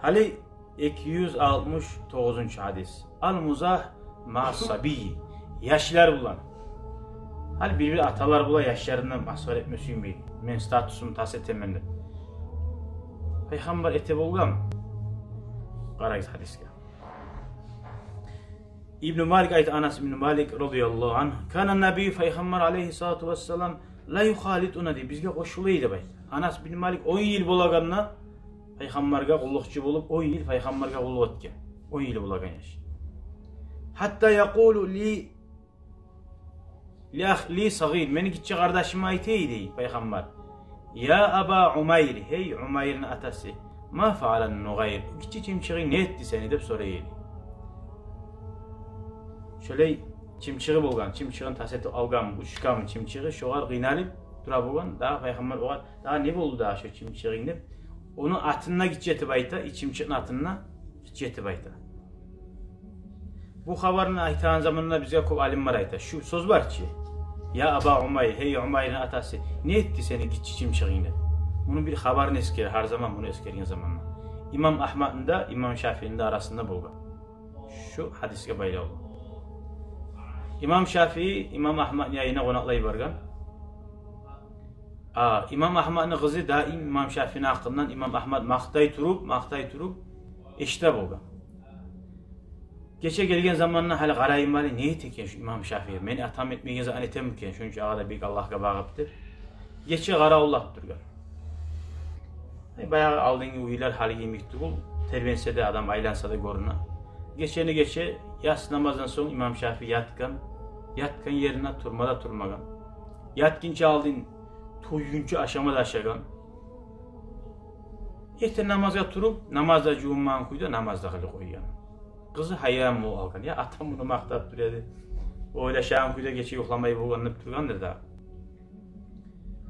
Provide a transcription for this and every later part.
Ali 269. hadis. Al-muzah ma'sabi. Yaşlar bulan. Hali bir atalar bula yaşlarından masvar etmesiyim bey. Men statusumu tas etemendim. Peygamber ete bolgam. Qarayız hadiske. İbn Malik ayet Anas ibn Malik radıyallahu anh. Kana Nabi Peygamber aleyhissalatu vesselam la yukhalituna di bizge qoşulaydı bay. Anas ibn Malik 10 yıl bolaganna Peygamberge qulluqçu bolup 10 yıl Peygamberge qulluq etken. 10 yıl bolagan yaş. Hatta yaqulu li sagir meni gitçi kardeşime ayteydi Peygamber. Ya Aba Umayr, hey Umayr'ın atası. Ma faalan Nugayr. Gitçi çimçiği ne etti seni dep soraydı. Şöyle çimçiği bolgan, çimçiğin taseti algan, uçkan çimçiği şoğar qıynalıp dura bolgan. Daha Peygamber oğar, daha ne boldu daha şu çimçiğin dep. Onu atına gitçeti bayta, çimçiğin atına gitçeti bayta. Bu haberini aytan zamanında bize kop alimler ayta. Şu söz var ki, ya Aba Umayr, hey Umayr'ın atası, ne etti seni gitçi çimçiğine? Bunun bir haberini esker, her zaman bunu eskergen zamanla. İmam Ahmad'ın da İmam Şafii'nin de arasında bulgan. Şu hadiske bayla oldu. İmam Şafii, İmam Ahmad yayına qonaqlayıp bargan. İmam Ahmad'ın kızı daim İmam Şafii'nin hakkından İmam Ahmad maqtay turup eşte bolgan. Geçe gelgen zamanına hali qaraymalı ne etken şu İmam Şafii. Meni atam etmegen zaman etemken şuncha ağada bek Allah'a bağıptır. Geçe qara ullap durgan. Bayağı aldığın uyular hali yemekti bul. Terbiyense de adam aylansa da goruna. Geçe yas namazdan sonra İmam Şafii yatkan yerine turmagan. Yatkince aldın tuyuncu aşamada aşagan. Yeter namaza turup namazda cumman kuydu namazda kılı koygan. Kızı hayran mı algan ya atam bunu maqtab duredi. Öyle şahın kuyda geçe yoklamayı bulganıp durgandır da.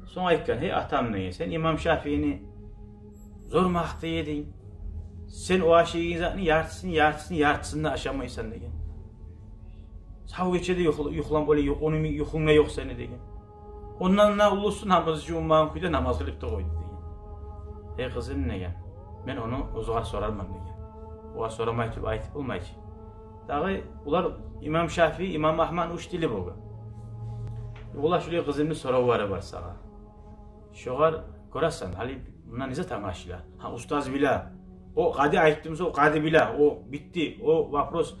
Son aytkan hey atam ne sen İmam Şafii'ni zor maqta yedin. Sen o aşıyı zaten yartısını aşamaysan degen. Sağ geçede yoklam öyle yok onun yokunga yok seni degen. Ondan ne ulusu namazı cumman kuyda namaz kılıp da koydu degen. Hey kızım ne gen? Ben onu uzuğa sorarmam degen. Oğa soramayıp aytıp olmaydı. Dağı ular İmam Şafii, İmam Ahmad uç dili bolgan. Ular şuraya kızımni soravары var sağa. Şoğar korasan hali bundan nize tamaşıyla. Ha ustaz bila. O qadi aytdımsa o qadi bila. O bitti. O vapros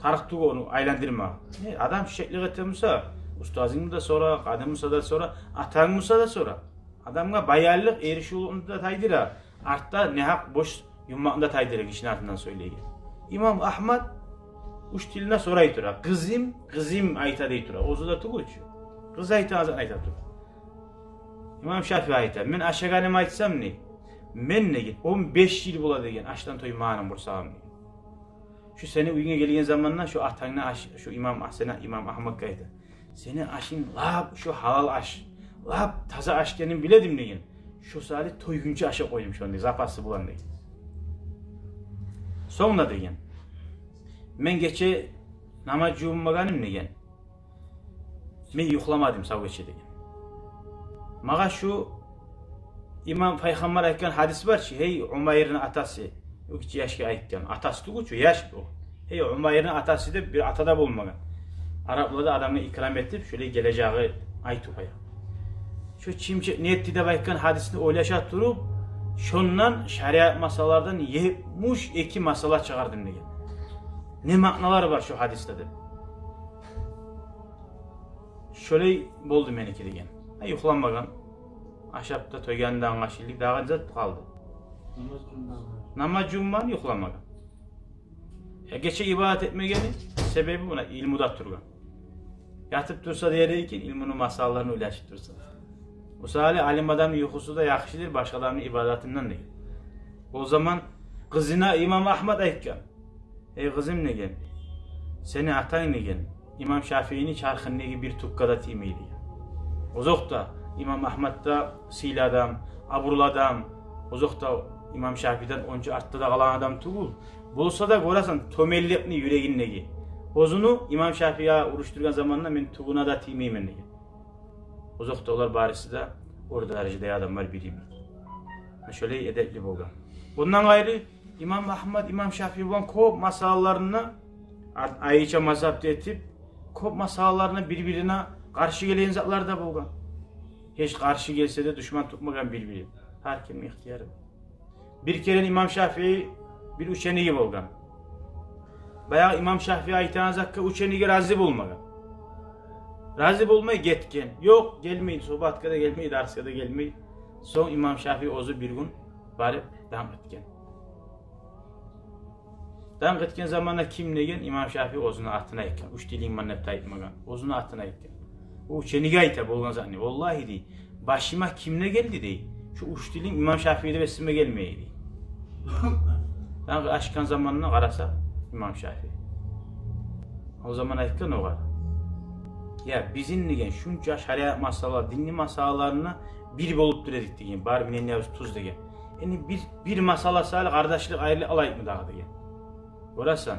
tarıqtı onu aylandırma. Adam şekli getirmişse ustazını da sonra, qadımsa da sonra, atağımsa da sonra. Adamga bayarlıq erişiğini da taydıra. Artta ne hak boş yummağında taydıra kişinin ardından söyleyeyim. İmam Ahmad uç diline sorayı tura. Kızım ayta deytura. Ozu da tuğuç. Kız ayta azan ayta tura. İmam Şafii ayta. Men aşağıganım aytsam ne? Men ne git? 15 yıl bula degen. Aştan toy mağanım bursağım ne? Şu seni uygun gelgen zamanla şu atağına aş, şu İmam Ahmad kaydı. Seni aşın lab şu halal aş. Lab taza aş genin biledim degen. Şu saati toyguncu aşa koydum şu anda. Zapası bulan degen. Sonra degen. Men geçe namaz cummaganım degen. Men yuklamadım sağ geçe degen. Mağa şu İmam Peygamber aytkan hadis var ki hey Umayr'ın atası. O kiçi yaşka aytkan. Atası tuğuçu yaş bu. Hey Umayr'ın atası da bir atada bulmagan. Araplarda adamı ikram etip şöyle geleceği aytupaya. Şu çimçik niyeti de aytkan hadisini oylaşat durup şundan şeriat masalardan 72 masala çıkardım degen. Ne manalar var şu hadiste de. Şöyle boldu meniki degen. Yuxlanmagan. Aşapta toygandan aşillik dağı zat kaldı. Namaz cumman yuxlanmagan. Geçe ibadet etmegeni sebebi buna ilmuda turgan. Yatıp dursa deyereyken ilmunu masallarını uylaşıp dursa. Usali alim adamın yuxusu da yaxşidir başkalarının ibadetinden değil. O zaman kızına İmam Ahmad aytkan. Ey kızım ne gen? Seni atayın ne gen? İmam Şafii'ni çarxındaki bir tukkada timiydi. Uzakta İmam Ahmad'da sil adam, abrul adam, uzakta İmam Şafii'den onca artta da kalan adam tuğul. Bolsa da görasan tömelliqni yüreğindeki. Ozunu İmam Şafii'ye uruşturgan zamanla men tuğuna da timiymen degen. Uzakta olar barisi de orada derecede adamlar biriyim. Şöyle edepli bolgan. Bundan gayrı İmam Ahmad, İmam Şafii olan kop masalalarını ayıça mazhapta etip kop masalalarını birbirine karşı gelen zatlar da bolgan. Hiç karşı gelse de düşman tutmagan birbiri. Her kim ihtiyarı. Bir kere İmam Şafii bir uçeniği bolgan. Bayağı İmam Şafii aytan zakka uçeniği razı bulmagan. Razı bulmayı getken. Yok gelmeyin, sohbatka da gelmeyi, derska da gelmeyi. Son İmam Şafii ozu bir gün varıp devam etken. Devam etken zamanla kim negen İmam Şafii ozunu atına etken. Uç dilin manep tayitmagan. Ozunu atına etken. O uçeniği ayta bolgan zanni. Vallahi dey. Başıma kimle geldi dey. Şu uç dilin İmam Şafii'de besime gelmeyeydi. Aşkan zamanına karasa İmam Şafii. O zaman aytkan o var. Ya bizim negen şunca şariat masalar, dinli masalarına bir bolup duredik degen. Bar minen ne tuz degen. Yani bir masala sal kardeşlik ayrı alayık mı dağı degen. Orasan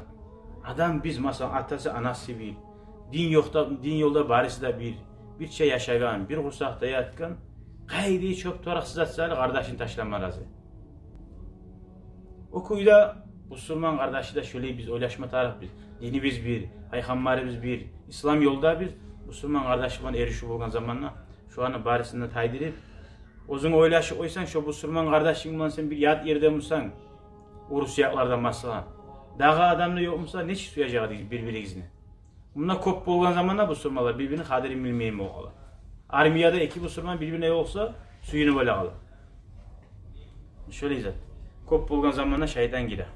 adam biz masal atası anası bir. Din yolda barisi da bir şey yaşayan, bir kursakta yatkan, gayri çok toraksız atsayla kardeşin taşlanma razı. O kuyuda Müslüman kardeşi de şöyle biz oylaşma taraf biz. Dini biz bir, peygamberimiz bir, İslam yolda bir, Müslüman kardeşi bana erişip olgan zamanla şu an barisinden taydırıp ozun oylaşı oysan şu Müslüman kardeşin bulan sen bir yat yerde musan Urus yaklardan masala. Dağa adamda yok musa ne suyacağı değil birbirine. Buna kop bolgan zamanla Müslümanlar birbirini kaderin bilmeyeyim oğlu. Armiyada iki Müslüman birbirine yoksa suyunu böyle alır. Şöyle izah. Kop bolgan zamanla şeytan gider.